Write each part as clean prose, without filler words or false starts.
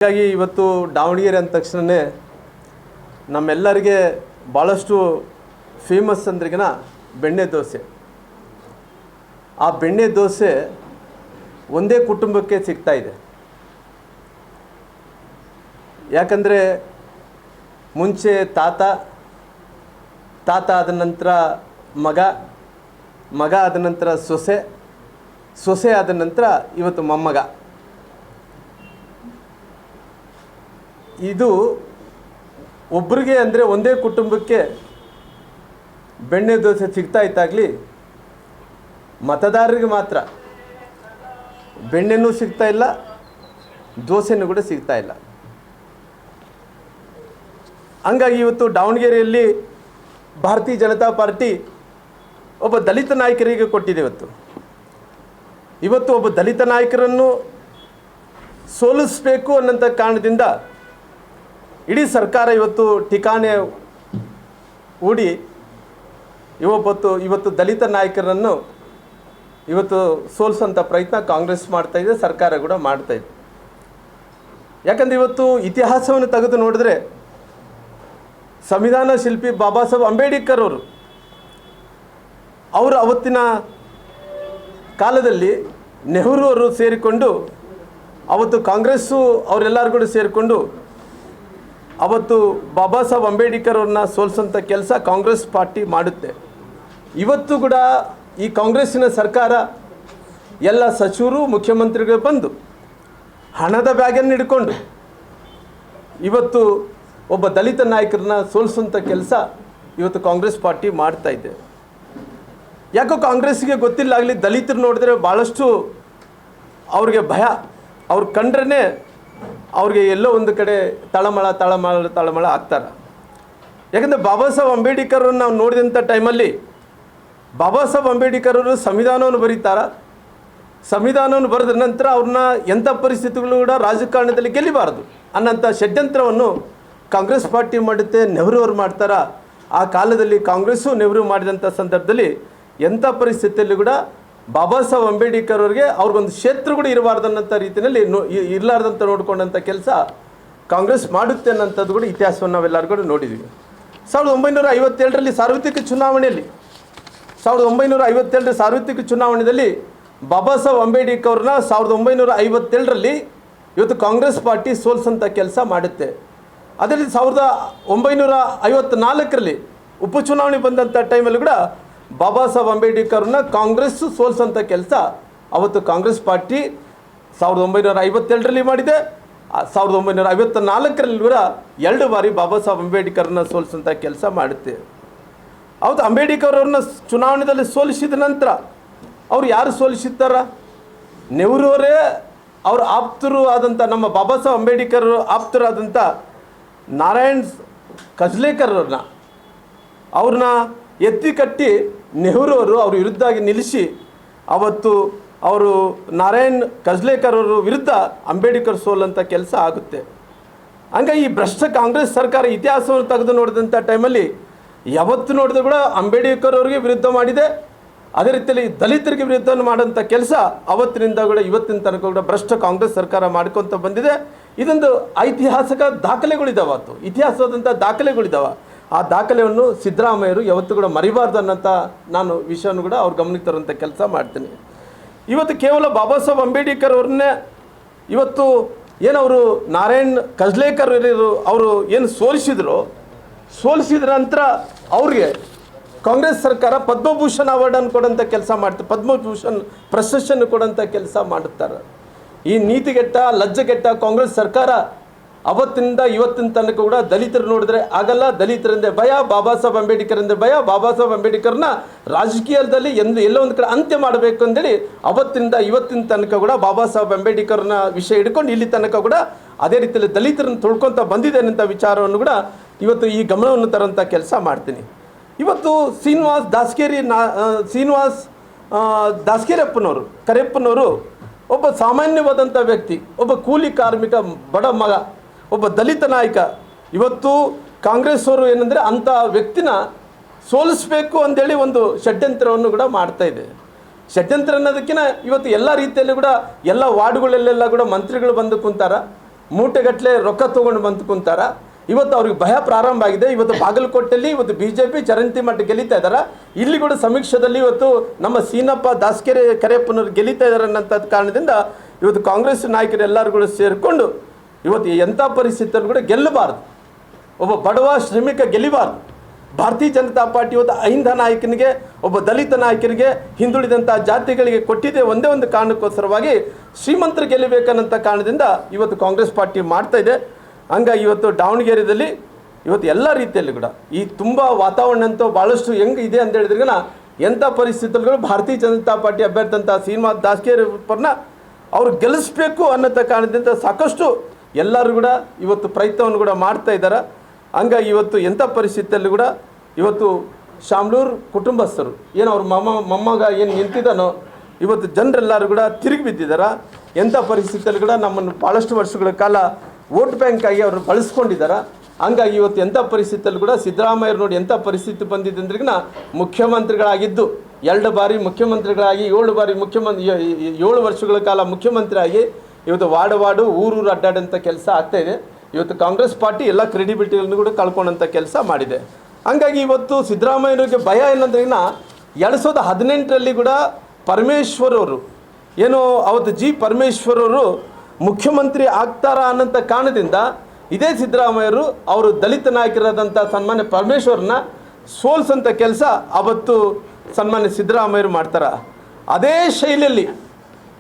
ಹೀಗಾಗಿ ಇವತ್ತು ದಾವಣಗೆರೆ ಅಂದ ತಕ್ಷಣವೇ ನಮ್ಮೆಲ್ಲರಿಗೆ ಭಾಳಷ್ಟು ಫೇಮಸ್ ಅಂದ್ರಿಗಿನ ಬೆಣ್ಣೆ ದೋಸೆ. ಆ ಬೆಣ್ಣೆ ದೋಸೆ ಒಂದೇ ಕುಟುಂಬಕ್ಕೆ ಸಿಗ್ತಾ ಇದೆ. ಯಾಕಂದರೆ ಮುಂಚೆ ತಾತ ಆದ ನಂತರ ಮಗ ಆದ ನಂತರ ಸೊಸೆ ಆದ ನಂತರ ಇವತ್ತು ಮೊಮ್ಮಗ. ಇದು ಒಬ್ಬರಿಗೆ ಅಂದರೆ ಒಂದೇ ಕುಟುಂಬಕ್ಕೆ ಬೆಣ್ಣೆ ದೋಸೆ ಸಿಗ್ತಾ ಇತ್ತಾಗಲಿ ಮತದಾರರಿಗೆ ಮಾತ್ರ ಬೆಣ್ಣೆನೂ ಸಿಗ್ತಾ ಇಲ್ಲ, ದೋಸೆನೂ ಕೂಡ ಸಿಗ್ತಾ ಇಲ್ಲ. ಹಂಗಾಗಿ ಇವತ್ತು ದಾವಣಗೆರೆಯಲ್ಲಿ ಭಾರತೀಯ ಜನತಾ ಪಾರ್ಟಿ ಒಬ್ಬ ದಲಿತ ನಾಯಕರಿಗೆ ಕೊಟ್ಟಿದೆ. ಇವತ್ತು ಒಬ್ಬ ದಲಿತ ನಾಯಕರನ್ನು ಸೋಲಿಸಬೇಕು ಅನ್ನೋಂಥ ಕಾರಣದಿಂದ ಇಡೀ ಸರ್ಕಾರ ಇವತ್ತು ಠಿಕಾಣೆ ಹೂಡಿ ಇವತ್ತು ದಲಿತ ನಾಯಕರನ್ನು ಇವತ್ತು ಸೋಲಿಸೋಂಥ ಪ್ರಯತ್ನ ಕಾಂಗ್ರೆಸ್ ಮಾಡ್ತಾಯಿದೆ, ಸರ್ಕಾರ ಕೂಡ ಮಾಡ್ತಾಯಿದೆ. ಯಾಕಂದರೆ ಇವತ್ತು ಇತಿಹಾಸವನ್ನು ತೆಗೆದು ನೋಡಿದ್ರೆ ಸಂವಿಧಾನ ಶಿಲ್ಪಿ ಬಾಬಾ ಸಾಹೇಬ್ ಅಂಬೇಡ್ಕರ್ ಅವರು ಅವತ್ತಿನ ಕಾಲದಲ್ಲಿ ನೆಹರು ಅವರು ಸೇರಿಕೊಂಡು ಅವತ್ತು ಕಾಂಗ್ರೆಸ್ಸು ಅವರೆಲ್ಲರೂ ಕೂಡ ಸೇರಿಕೊಂಡು ಅವತ್ತು ಬಾಬಾ ಸಾಹೇಬ್ ಅಂಬೇಡ್ಕರ್ ಅವ್ರನ್ನ ಸೋಲಿಸೋಂಥ ಕೆಲಸ ಕಾಂಗ್ರೆಸ್ ಪಾರ್ಟಿ ಮಾಡುತ್ತೆ. ಇವತ್ತು ಕೂಡ ಈ ಕಾಂಗ್ರೆಸ್ಸಿನ ಸರ್ಕಾರ ಎಲ್ಲ ಸಚಿವರು ಮುಖ್ಯಮಂತ್ರಿಗಳು ಬಂದು ಹಣದ ಬ್ಯಾಗನ್ನು ಹಿಡ್ಕೊಂಡು ಇವತ್ತು ಒಬ್ಬ ದಲಿತ ನಾಯಕರನ್ನ ಸೋಲಿಸೋಂಥ ಕೆಲಸ ಇವತ್ತು ಕಾಂಗ್ರೆಸ್ ಪಾರ್ಟಿ ಮಾಡ್ತಾ ಇದೆ. ಯಾಕೋ ಕಾಂಗ್ರೆಸ್ಸಿಗೆ ಗೊತ್ತಿಲ್ಲ ಆಗಲಿ, ದಲಿತರು ನೋಡಿದ್ರೆ ಭಾಳಷ್ಟು ಅವ್ರಿಗೆ ಭಯ. ಅವ್ರು ಕಂಡ್ರೇ ಅವ್ರಿಗೆ ಎಲ್ಲೋ ಒಂದು ಕಡೆ ತಳಮಳ ಆಗ್ತಾರೆ. ಯಾಕಂದರೆ ಬಾಬಾ ಸಾಹೇಬ್ ಅಂಬೇಡ್ಕರ್ ಅವ್ರನ್ನ ನಾವು ನೋಡಿದಂಥ ಟೈಮಲ್ಲಿ ಬಾಬಾ ಸಾಹೇಬ್ ಅಂಬೇಡ್ಕರ್ ಅವರು ಸಂವಿಧಾನವನ್ನು ಬರೀತಾರೆ. ಸಂವಿಧಾನವನ್ನು ಬರೆದ ನಂತರ ಅವ್ರನ್ನ ಎಂಥ ಪರಿಸ್ಥಿತಿಗಳು ಕೂಡ ರಾಜಕಾರಣದಲ್ಲಿ ಗೆಲ್ಲಬಾರ್ದು ಅನ್ನೋಂಥ ಷಡ್ಯಂತ್ರವನ್ನು ಕಾಂಗ್ರೆಸ್ ಪಾರ್ಟಿ ಮಾಡುತ್ತೆ, ನೆಹರು ಅವರು ಮಾಡ್ತಾರೆ. ಆ ಕಾಲದಲ್ಲಿ ಕಾಂಗ್ರೆಸ್ಸು ನೆಹರು ಮಾಡಿದಂಥ ಸಂದರ್ಭದಲ್ಲಿ ಎಂಥ ಪರಿಸ್ಥಿತಿಯಲ್ಲಿ ಕೂಡ ಬಾಬಾ ಸಾಹೇಬ್ ಅಂಬೇಡ್ಕರ್ ಅವ್ರಿಗೆ ಅವ್ರಿಗೊಂದು ಕ್ಷೇತ್ರ ಕೂಡ ಇರಬಾರ್ದು ಅನ್ನೋಂಥ ರೀತಿಯಲ್ಲಿ ಇರಲಾರ್ದಂಥ ನೋಡ್ಕೊಂಡಂಥ ಕೆಲಸ ಕಾಂಗ್ರೆಸ್ ಮಾಡುತ್ತೆ ಅನ್ನೋಂಥದ್ದು ಕೂಡ ಇತಿಹಾಸವನ್ನು ನಾವೆಲ್ಲರೂ ಕೂಡ ನೋಡಿದ್ದೀವಿ. 1957ರಲ್ಲಿ ಸಾರ್ವತ್ರಿಕ ಚುನಾವಣೆಯಲ್ಲಿ ಬಾಬಾ ಸಾಹೇಬ್ ಅಂಬೇಡ್ಕರ್ ಅವ್ರನ್ನ 1957ರಲ್ಲಿ ಇವತ್ತು ಕಾಂಗ್ರೆಸ್ ಪಾರ್ಟಿ ಸೋಲಿಸೋಂಥ ಕೆಲಸ ಮಾಡುತ್ತೆ. ಅದರಲ್ಲಿ 1954ರಲ್ಲಿ ಉಪಚುನಾವಣೆ ಬಂದಂಥ ಟೈಮಲ್ಲಿ ಕೂಡ ಬಾಬಾ ಸಾಹೇಬ್ ಅಂಬೇಡ್ಕರ್ನ ಕಾಂಗ್ರೆಸ್ ಸೋಲಿಸೋಂಥ ಕೆಲಸ ಅವತ್ತು ಕಾಂಗ್ರೆಸ್ ಪಾರ್ಟಿ 1957ರಲ್ಲಿ ಮಾಡಿದೆ. 1954ರಲ್ಲಿ ಕೂಡ 2 ಬಾರಿ ಬಾಬಾ ಸಾಹೇಬ್ ಅಂಬೇಡ್ಕರ್ನ ಸೋಲಿಸೋಂಥ ಕೆಲಸ ಮಾಡುತ್ತೆ. ಅವತ್ತು ಅಂಬೇಡ್ಕರ್ ಅವ್ರನ್ನ ಚುನಾವಣೆಯಲ್ಲಿ ಸೋಲಿಸಿದ ನಂತರ ಅವ್ರು ಯಾರು ಸೋಲಿಸಿದ್ದಾರ? ನೆಹರು ಅವರೇ ಅವ್ರ ಆಪ್ತರು ಆದಂಥ ನಮ್ಮ ಬಾಬಾ ಸಾಹೇಬ್ ಅಂಬೇಡ್ಕರ್ ಆಪ್ತರಾದಂಥ ನಾರಾಯಣ್ ಕಜ್ಲೇಕರ್ ಅವ್ರನ್ನ ಎತ್ತಿ ಕಟ್ಟಿ ನೆಹರು ಅವರು ಅವ್ರ ವಿರುದ್ಧವಾಗಿ ನಿಲ್ಲಿಸಿ ಅವತ್ತು ಅವರು ನಾರಾಯಣ್ ಕಜ್ಲೇಕರ್ ಅವರು ವಿರುದ್ಧ ಅಂಬೇಡ್ಕರ್ ಸೋಲಂಥ ಕೆಲಸ ಆಗುತ್ತೆ. ಹಂಗಾಗಿ ಈ ಭ್ರಷ್ಟ ಕಾಂಗ್ರೆಸ್ ಸರ್ಕಾರ ಇತಿಹಾಸವನ್ನು ತೆಗೆದು ನೋಡಿದಂಥ ಟೈಮಲ್ಲಿ ಯಾವತ್ತು ನೋಡಿದ್ರು ಕೂಡ ಅಂಬೇಡ್ಕರ್ ಅವ್ರಿಗೆ ವಿರುದ್ಧ ಮಾಡಿದೆ. ಅದೇ ರೀತಿಯಲ್ಲಿ ದಲಿತರಿಗೆ ವಿರುದ್ಧ ಮಾಡೋಂಥ ಕೆಲಸ ಅವತ್ತಿನಿಂದ ಕೂಡ ಇವತ್ತಿನ ತನಕ ಕೂಡ ಭ್ರಷ್ಟ ಕಾಂಗ್ರೆಸ್ ಸರ್ಕಾರ ಮಾಡ್ಕೊತ ಬಂದಿದೆ. ಇದೊಂದು ಐತಿಹಾಸಿಕ ದಾಖಲೆಗಳಿದ್ದಾವೆ, ಇತಿಹಾಸದಂಥ ದಾಖಲೆಗಳಿದ್ದಾವೆ. ಆ ದಾಖಲೆಯನ್ನು ಸಿದ್ದರಾಮಯ್ಯರು ಯಾವತ್ತೂ ಕೂಡ ಮರಿಬಾರ್ದು ಅನ್ನೋಂಥ ನಾನು ವಿಷಯವನ್ನು ಕೂಡ ಅವ್ರು ಗಮನಕ್ಕೆ ತರುವಂಥ ಕೆಲಸ ಮಾಡ್ತೀನಿ. ಇವತ್ತು ಕೇವಲ ಬಾಬಾ ಸಾಹೇಬ್ ಅಂಬೇಡ್ಕರ್ ಅವ್ರನ್ನೇ ಇವತ್ತು ಏನವರು ನಾರಾಯಣ್ ಕಜ್ಲೇಕರ್ ಅವರು ಏನು ಸೋಲಿಸಿದ ನಂತರ ಅವ್ರಿಗೆ ಕಾಂಗ್ರೆಸ್ ಸರ್ಕಾರ ಪದ್ಮಭೂಷಣ್ ಅವಾರ್ಡನ್ನು ಕೊಡೋಂಥ ಕೆಲಸ ಮಾಡ್ತಾರೆ, ಪದ್ಮಭೂಷಣ್ ಪ್ರಶಸ್ತಿಯನ್ನು ಕೊಡೋಂಥ ಕೆಲಸ ಮಾಡುತ್ತಾರೆ. ಈ ನೀತಿಗೆಟ್ಟ ಲಜ್ಜೆಗೆಟ್ಟ ಕಾಂಗ್ರೆಸ್ ಸರ್ಕಾರ ಅವತ್ತಿನಿಂದ ಇವತ್ತಿನ ತನಕ ಕೂಡ ದಲಿತರು ನೋಡಿದ್ರೆ ಆಗಲ್ಲ, ದಲಿತರಿಂದ ಭಯ, ಬಾಬಾ ಸಾಹೇಬ್ ಅಂಬೇಡ್ಕರಿಂದ ಭಯ, ಬಾಬಾ ಸಾಹೇಬ್ ಅಂಬೇಡ್ಕರ್ನ ರಾಜಕೀಯದಲ್ಲಿ ಎಲ್ಲೋ ಒಂದು ಕಡೆ ಅಂತ್ಯ ಮಾಡಬೇಕು ಅಂತೇಳಿ ಅವತ್ತಿನಿಂದ ಇವತ್ತಿನ ತನಕ ಕೂಡ ಬಾಬಾ ಸಾಹೇಬ್ ಅಂಬೇಡ್ಕರ್ನ ವಿಷಯ ಹಿಡ್ಕೊಂಡು ಇಲ್ಲಿ ತನಕ ಕೂಡ ಅದೇ ರೀತಿಯಲ್ಲಿ ದಲಿತರನ್ನು ತುಳ್ಕೊತ ಬಂದಿದೆ ಅನ್ನೋಂಥ ವಿಚಾರವನ್ನು ಕೂಡ ಇವತ್ತು ಈ ಗಮನವನ್ನು ತರೋಂಥ ಕೆಲಸ ಮಾಡ್ತೀನಿ. ಇವತ್ತು ಶ್ರೀನಿವಾಸ್ ದಾಸ್ಕೇರಪ್ಪನವರು ಕರೆಪ್ಪನವರು ಒಬ್ಬ ಸಾಮಾನ್ಯವಾದಂಥ ವ್ಯಕ್ತಿ, ಒಬ್ಬ ಕೂಲಿ ಕಾರ್ಮಿಕ, ಬಡ ಮಗ, ಒಬ್ಬ ದಲಿತ ನಾಯಕ. ಇವತ್ತು ಕಾಂಗ್ರೆಸ್ ಅವರು ಏನಂದರೆ ಅಂಥ ವ್ಯಕ್ತಿನ ಸೋಲಿಸಬೇಕು ಅಂದೇಳಿ ಒಂದು ಷಡ್ಯಂತ್ರವನ್ನು ಕೂಡ ಮಾಡ್ತಾಯಿದೆ. ಷಡ್ಯಂತ್ರ ಅನ್ನೋದಕ್ಕಿಂತ ಇವತ್ತು ಎಲ್ಲ ರೀತಿಯಲ್ಲೂ ಕೂಡ ಎಲ್ಲ ವಾರ್ಡ್ಗಳಲ್ಲೆಲ್ಲ ಕೂಡ ಮಂತ್ರಿಗಳು ಬಂದು ಕುಂತಾರ. ಮೂಟೆಗಟ್ಟಲೆ ರೊಕ್ಕ ತೊಗೊಂಡು ಬಂದು ಕುಂತಾರ. ಇವತ್ತು ಅವ್ರಿಗೆ ಭಯ ಪ್ರಾರಂಭ ಆಗಿದೆ. ಇವತ್ತು ಬಾಗಲಕೋಟೆಯಲ್ಲಿ ಇವತ್ತು BJP ಚರಂತಿ ಮಟ್ಟ ಗೆಲ್ಲಿತಾ ಇದ್ದಾರೆ. ಇಲ್ಲಿ ಕೂಡ ಸಮೀಕ್ಷೆಯಲ್ಲಿ ಇವತ್ತು ನಮ್ಮ ಸೀನಪ್ಪ ದಾಸ್ಕೆರೆ ಕರೆಯಪ್ಪನವ್ರು ಗೆಲ್ಲಿತಾ ಇದ್ದಾರೆ ಅನ್ನೋಂಥದ್ದು ಕಾರಣದಿಂದ ಇವತ್ತು ಕಾಂಗ್ರೆಸ್ ನಾಯಕರು ಎಲ್ಲರೂ ಕೂಡ ಸೇರಿಕೊಂಡು ಇವತ್ತು ಎಂಥ ಪರಿಸ್ಥಿತಿಯಲ್ಲಿ ಕೂಡ ಗೆಲ್ಲಬಾರ್ದು, ಒಬ್ಬ ಬಡವ ಶ್ರಮಿಕ ಗೆಲ್ಲಿಬಾರ್ದು. ಭಾರತೀಯ ಜನತಾ ಪಾರ್ಟಿ ಇವತ್ತು ಅಹಿಂದ ನಾಯಕನಿಗೆ, ಒಬ್ಬ ದಲಿತ ನಾಯಕನಿಗೆ, ಹಿಂದುಳಿದಂಥ ಜಾತಿಗಳಿಗೆ ಕೊಟ್ಟಿದೆ ಒಂದೇ ಒಂದು ಕಾರಣಕ್ಕೋಸ್ಕರವಾಗಿ ಶ್ರೀಮಂತರು ಗೆಲ್ಲಬೇಕನ್ನಂಥ ಕಾರಣದಿಂದ ಇವತ್ತು ಕಾಂಗ್ರೆಸ್ ಪಾರ್ಟಿ ಮಾಡ್ತಾ ಇದೆ. ಹಂಗಾಗಿ ಇವತ್ತು ದಾವಣಗೆರೆಯಲ್ಲಿ ಇವತ್ತು ಎಲ್ಲ ರೀತಿಯಲ್ಲಿ ಕೂಡ ಈ ತುಂಬ ವಾತಾವರಣ ಅಂತೂ ಭಾಳಷ್ಟು ಹೆಂಗೆ ಇದೆ ಅಂತ ಹೇಳಿದ್ರಿಗನ ಎಂಥ ಪರಿಸ್ಥಿತಿಗಳು ಭಾರತೀಯ ಜನತಾ ಪಾರ್ಟಿ ಅಭ್ಯರ್ಥಿ ಅಂತ ಶ್ರೀನಿವಾಸ್ ದಾಸ್ಕೆರೆಪ್ಪರನ್ನ ಅವರು ಗೆಲ್ಲಿಸಬೇಕು ಅನ್ನೋ ಕಾರಣದಿಂದ ಸಾಕಷ್ಟು ಎಲ್ಲರೂ ಕೂಡ ಇವತ್ತು ಪ್ರಯತ್ನವನ್ನು ಕೂಡ ಮಾಡ್ತಾ ಇದ್ದಾರೆ. ಹಂಗಾಗಿ ಇವತ್ತು ಎಂಥ ಪರಿಸ್ಥಿತಿಯಲ್ಲಿ ಕೂಡ ಇವತ್ತು ಶಾಮ್ಲೂರು ಕುಟುಂಬಸ್ಥರು ಏನು ಅವ್ರ ಮೊಮ್ಮಗ ಏನು ನಿಂತಿದ್ದಾನೋ ಇವತ್ತು ಜನರೆಲ್ಲರೂ ಕೂಡ ತಿರುಗಿ ಬಿದ್ದಿದ್ದಾರೆ. ಎಂಥ ಪರಿಸ್ಥಿತಿಯಲ್ಲಿ ಕೂಡ ನಮ್ಮನ್ನು ಭಾಳಷ್ಟು ವರ್ಷಗಳ ಕಾಲ ವೋಟ್ ಬ್ಯಾಂಕ್ ಆಗಿ ಅವರು ಬಳಸ್ಕೊಂಡಿದ್ದಾರೆ. ಹಂಗಾಗಿ ಇವತ್ತು ಎಂಥ ಪರಿಸ್ಥಿತಿಯಲ್ಲಿ ಕೂಡ ಸಿದ್ದರಾಮಯ್ಯರು ನೋಡಿ ಎಂಥ ಪರಿಸ್ಥಿತಿ ಬಂದಿದೆ ಅಂದ್ರಿಗಿನ ಮುಖ್ಯಮಂತ್ರಿಗಳಾಗಿದ್ದು 2 ಬಾರಿ ಮುಖ್ಯಮಂತ್ರಿಗಳಾಗಿ 7 ವರ್ಷಗಳ ಕಾಲ ಮುಖ್ಯಮಂತ್ರಿ ಆಗಿ ಇವತ್ತು ವಾರ್ಡು ಊರು ಅಡ್ಡಾಡಂಥ ಕೆಲಸ ಆಗ್ತಾಯಿದೆ. ಇವತ್ತು ಕಾಂಗ್ರೆಸ್ ಪಾರ್ಟಿ ಎಲ್ಲ ಕ್ರೆಡಿಬಿಲಿಟಿಗಳನ್ನು ಕೂಡ ಕಳ್ಕೊಂಡಂಥ ಕೆಲಸ ಮಾಡಿದೆ. ಹಂಗಾಗಿ ಇವತ್ತು ಸಿದ್ದರಾಮಯ್ಯನಿಗೆ ಭಯ ಏನಂದ್ರಿಗಿನ 2018ರಲ್ಲಿ ಕೂಡ ಪರಮೇಶ್ವರ್ ಅವರು ಏನು ಅವತ್ತು ಪರಮೇಶ್ವರ್ ಅವರು ಮುಖ್ಯಮಂತ್ರಿ ಆಗ್ತಾರಾ ಅನ್ನೋಂಥ ಕಾರಣದಿಂದ ಇದೇ ಸಿದ್ದರಾಮಯ್ಯರು ಅವರು ದಲಿತ ನಾಯಕರಾದಂಥ ಸನ್ಮಾನ್ಯ ಪರಮೇಶ್ವರನ್ನ ಸೋಲ್ಸಂಥ ಕೆಲಸ ಅವತ್ತು ಸನ್ಮಾನ್ಯ ಸಿದ್ದರಾಮಯ್ಯರು ಮಾಡ್ತಾರೆ. ಅದೇ ಶೈಲಿಯಲ್ಲಿ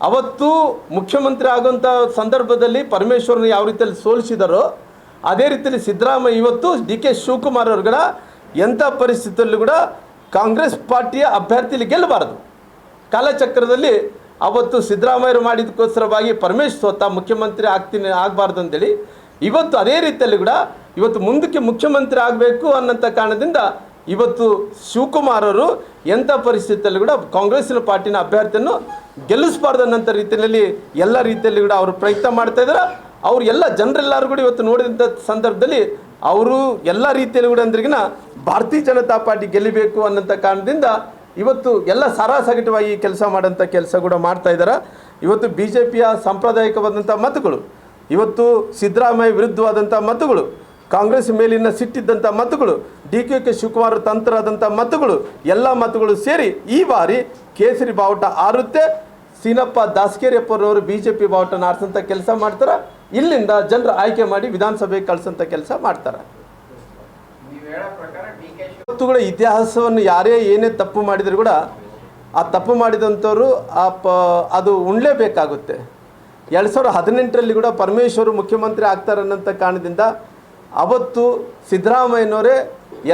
ಅವತ್ತು ಮುಖ್ಯಮಂತ್ರಿ ಆಗುವಂಥ ಸಂದರ್ಭದಲ್ಲಿ ಪರಮೇಶ್ವರನ ಯಾವ ರೀತಿಯಲ್ಲಿ ಸೋಲಿಸಿದಾರೋ ಅದೇ ರೀತಿಯಲ್ಲಿ ಸಿದ್ದರಾಮಯ್ಯ ಇವತ್ತು DK ಶಿವಕುಮಾರ್ ಅವ್ರುಗಳ ಎಂಥ ಪರಿಸ್ಥಿತಿಯಲ್ಲೂ ಕೂಡ ಕಾಂಗ್ರೆಸ್ ಪಾರ್ಟಿಯ ಅಭ್ಯರ್ಥಿಲಿ ಗೆಲ್ಲಬಾರ್ದು. ಕಾಲಚಕ್ರದಲ್ಲಿ ಅವತ್ತು ಸಿದ್ದರಾಮಯ್ಯರು ಮಾಡಿದಕ್ಕೋಸ್ಕರವಾಗಿ ಪರಮೇಶ್ವರ್ ಮುಖ್ಯಮಂತ್ರಿ ಆಗಬಾರ್ದು ಅಂತೇಳಿ ಇವತ್ತು ಅದೇ ರೀತಿಯಲ್ಲಿ ಕೂಡ ಇವತ್ತು ಮುಂದಕ್ಕೆ ಮುಖ್ಯಮಂತ್ರಿ ಆಗಬೇಕು ಅನ್ನೋಂಥ ಕಾರಣದಿಂದ ಇವತ್ತು ಶಿವಕುಮಾರ್ ಅವರು ಎಂಥ ಪರಿಸ್ಥಿತಿಯಲ್ಲಿ ಕೂಡ ಕಾಂಗ್ರೆಸ್ಸಿನ ಪಾರ್ಟಿನ ಅಭ್ಯರ್ಥಿಯನ್ನು ಗೆಲ್ಲಿಸಬಾರ್ದು ಅನ್ನೋಂಥ ರೀತಿಯಲ್ಲಿ ಎಲ್ಲ ರೀತಿಯಲ್ಲಿ ಕೂಡ ಅವರು ಪ್ರಯತ್ನ ಮಾಡ್ತಾ ಇದ್ದಾರೆ. ಅವರು ಎಲ್ಲ ಜನರೆಲ್ಲರೂ ಕೂಡ ಇವತ್ತು ನೋಡಿದಂಥ ಸಂದರ್ಭದಲ್ಲಿ ಅವರು ಎಲ್ಲ ರೀತಿಯಲ್ಲಿ ಕೂಡ ಅಂದ್ರಿಗಿನ ಭಾರತೀಯ ಜನತಾ ಪಾರ್ಟಿ ಗೆಲ್ಲಬೇಕು ಅನ್ನೋಂಥ ಕಾರಣದಿಂದ ಇವತ್ತು ಎಲ್ಲ ಸಾರಾಸಗಟವಾಗಿ ಕೆಲಸ ಮಾಡೋಂಥ ಕೆಲಸ ಕೂಡ ಮಾಡ್ತಾ ಇದ್ದಾರೆ. ಇವತ್ತು BJPಯ ಸಾಂಪ್ರದಾಯಿಕವಾದಂಥ ಮತಗಳು, ಇವತ್ತು ಸಿದ್ದರಾಮಯ್ಯ ವಿರುದ್ಧವಾದಂಥ ಮತಗಳು, ಕಾಂಗ್ರೆಸ್ ಮೇಲಿನ ಸಿಟ್ಟಿದ್ದಂಥ ಮತಗಳು, DK ಶಿವಕುಮಾರ್ ತಂತ್ರವಾದಂಥ ಮತಗಳು, ಎಲ್ಲ ಮತಗಳು ಸೇರಿ ಈ ಬಾರಿ ಕೇಸರಿ ಬಾವುಟ ಆರುತ್ತೆ. ಸೀನಪ್ಪ ದಾಸ್ಕೆರೆಪ್ಪರವರು BJP ಬಾವುಟನ ಆರಿಸೋಂಥ ಕೆಲಸ ಮಾಡ್ತಾರೆ. ಇಲ್ಲಿಂದ ಜನರು ಆಯ್ಕೆ ಮಾಡಿ ವಿಧಾನಸಭೆಗೆ ಕಳಿಸೋಂಥ ಕೆಲಸ ಮಾಡ್ತಾರೆ. ಇವತ್ತು ಕೂಡ ಇತಿಹಾಸವನ್ನು ಯಾರೇ ಏನೇ ತಪ್ಪು ಮಾಡಿದರೂ ಕೂಡ ಆ ತಪ್ಪು ಮಾಡಿದಂಥವ್ರು ಅದು ಉಣ್ಲೇಬೇಕಾಗುತ್ತೆ. 2018ರಲ್ಲಿ ಕೂಡ ಪರಮೇಶ್ವರು ಮುಖ್ಯಮಂತ್ರಿ ಆಗ್ತಾರೆ ಅನ್ನೋಂಥ ಕಾರಣದಿಂದ ಅವತ್ತು ಸಿದ್ದರಾಮಯ್ಯನವರೇ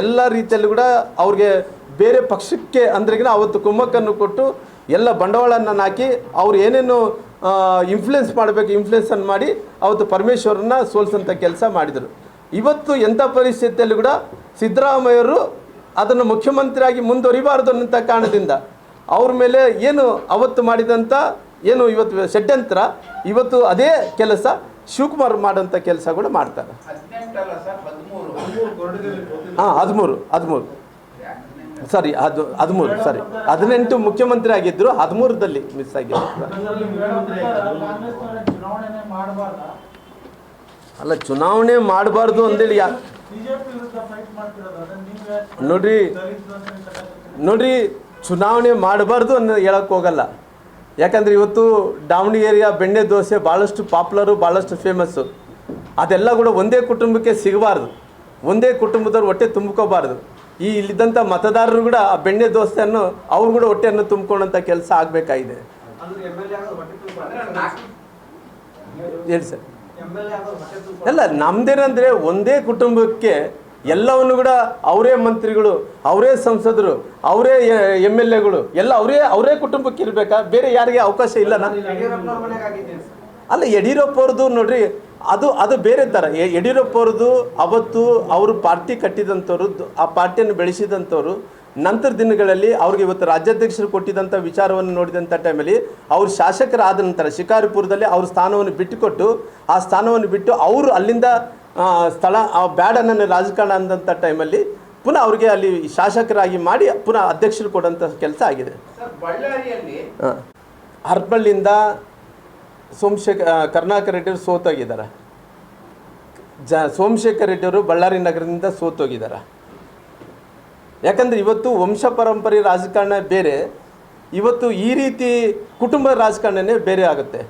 ಎಲ್ಲ ರೀತಿಯಲ್ಲೂ ಕೂಡ ಅವ್ರಿಗೆ ಬೇರೆ ಪಕ್ಷಕ್ಕೆ ಅಂದ್ರಿಗಿನ ಅವತ್ತು ಕುಮ್ಮಕ್ಕನ್ನು ಕೊಟ್ಟು ಎಲ್ಲ ಬಂಡವಾಳವನ್ನು ಹಾಕಿ ಅವ್ರು ಏನೇನು ಇನ್ಫ್ಲುಯೆನ್ಸ್ ಮಾಡಬೇಕು ಇನ್ಫ್ಲುಯೆನ್ಸನ್ನು ಮಾಡಿ ಅವತ್ತು ಪರಮೇಶ್ವರನ್ನ ಸೋಲಿಸೋಂಥ ಕೆಲಸ ಮಾಡಿದರು. ಇವತ್ತು ಎಂಥ ಪರಿಸ್ಥಿತಿಯಲ್ಲಿ ಕೂಡ ಸಿದ್ದರಾಮಯ್ಯರು ಅದನ್ನು ಮುಖ್ಯಮಂತ್ರಿಯಾಗಿ ಮುಂದುವರಿಬಾರ್ದು ಅನ್ನೋಂಥ ಕಾರಣದಿಂದ ಅವ್ರ ಮೇಲೆ ಏನು ಅವತ್ತು ಮಾಡಿದಂಥ ಏನು ಇವತ್ತು ಷಡ್ಯಂತ್ರ ಇವತ್ತು ಅದೇ ಕೆಲಸ ಶಿವಕುಮಾರ್ ಮಾಡೋಂಥ ಕೆಲಸ ಕೂಡ ಮಾಡ್ತಾರೆ. 13 ಸಾರಿ 13 ಸಾರಿ 18 ಮುಖ್ಯಮಂತ್ರಿ ಆಗಿದ್ದರು, 13ರಲ್ಲಿ ಮಿಸ್ ಆಗಿದ್ರು. ಅಲ್ಲ, ಚುನಾವಣೆ ಮಾಡಬಾರ್ದು ಅಂದೇಳಿ ನೋಡ್ರಿ ಚುನಾವಣೆ ಮಾಡಬಾರ್ದು ಅನ್ನೋ ಹೇಳಕ್ಕೆ ಹೋಗಲ್ಲ. ಯಾಕಂದರೆ ಇವತ್ತು ದಾವಣಗೆರೆಯ ಬೆಣ್ಣೆ ದೋಸೆ ಭಾಳಷ್ಟು ಪಾಪ್ಯುಲರು, ಭಾಳಷ್ಟು ಫೇಮಸ್ಸು. ಅದೆಲ್ಲ ಕೂಡ ಒಂದೇ ಕುಟುಂಬಕ್ಕೆ ಸಿಗಬಾರ್ದು, ಒಂದೇ ಕುಟುಂಬದವ್ರು ಹೊಟ್ಟೆ ತುಂಬ್ಕೋಬಾರ್ದು. ಇಲ್ಲಿದ್ದಂಥ ಮತದಾರರು ಕೂಡ ಆ ಬೆಣ್ಣೆ ದೋಸೆಯನ್ನು ಅವ್ರು ಕೂಡ ಹೊಟ್ಟೆಯನ್ನು ತುಂಬ್ಕೊಳ್ಳೋಂಥ ಕೆಲಸ ಆಗಬೇಕಾಗಿದೆ. ಹೇಳಿ ಸರ್. ಅಲ್ಲ, ನಮ್ದೇನಂದರೆ ಒಂದೇ ಕುಟುಂಬಕ್ಕೆ ಎಲ್ಲವನ್ನು ಕೂಡ ಅವರೇ ಮಂತ್ರಿಗಳು, ಅವರೇ ಸಂಸದರು, ಅವರೇ MLAಗಳು ಎಲ್ಲ ಅವರೇ ಕುಟುಂಬಕ್ಕೆ ಇರಬೇಕಾ? ಬೇರೆ ಯಾರಿಗೆ ಅವಕಾಶ ಇಲ್ಲ? ಅಲ್ಲ, ಯಡಿಯೂರಪ್ಪ ಅವ್ರದ್ದು ನೋಡ್ರಿ, ಅದು ಬೇರೆ ಥರ. ಯಡಿಯೂರಪ್ಪ ಅವ್ರದ್ದು ಅವತ್ತು ಅವರು ಪಾರ್ಟಿ ಕಟ್ಟಿದಂಥವ್ರು, ಆ ಪಾರ್ಟಿಯನ್ನು ಬೆಳೆಸಿದಂಥವ್ರು. ನಂತರ ದಿನಗಳಲ್ಲಿ ಅವ್ರಿಗೆ ಇವತ್ತು ರಾಜ್ಯಾಧ್ಯಕ್ಷರು ಕೊಟ್ಟಿದ್ದಂಥ ವಿಚಾರವನ್ನು ನೋಡಿದಂಥ ಟೈಮಲ್ಲಿ ಅವರು ಶಾಸಕರಾದ ನಂತರ ಶಿಕಾರಿಪುರದಲ್ಲಿ ಅವ್ರ ಸ್ಥಾನವನ್ನು ಬಿಟ್ಟುಕೊಟ್ಟು ಆ ಸ್ಥಾನವನ್ನು ಬಿಟ್ಟು ಅವರು ಅಲ್ಲಿಂದ ಸ್ಥಳ ಬ್ಯಾಡ ನನ್ನ ರಾಜಕಾರಣ ಅಂದಂಥ ಟೈಮಲ್ಲಿ ಪುನಃ ಅವ್ರಿಗೆ ಅಲ್ಲಿ ಶಾಸಕರಾಗಿ ಮಾಡಿ ಪುನಃ ಅಧ್ಯಕ್ಷರು ಕೊಡೋಂಥ ಕೆಲಸ ಆಗಿದೆ. ಹರಪಳ್ಳಿಯಿಂದ ಕರುಣಾಕರ್ ರೆಡ್ಡಿ ಸೋತಾಗಿದ್ದಾರೆ. ಸೋಮಶೇಖರ್ ರೆಡ್ಡಿಯವರು ಬಳ್ಳಾರಿ ನಗರದಿಂದ ಸೋತೋಗಿದ್ದಾರೆ. ಯಾಕಂದರೆ ಇವತ್ತು ವಂಶ ಪರಂಪರೆ ರಾಜಕಾರಣ ಬೇರೆ, ಇವತ್ತು ಈ ರೀತಿ ಕುಟುಂಬ ರಾಜಕಾರಣನೇ ಬೇರೆ ಆಗುತ್ತೆ.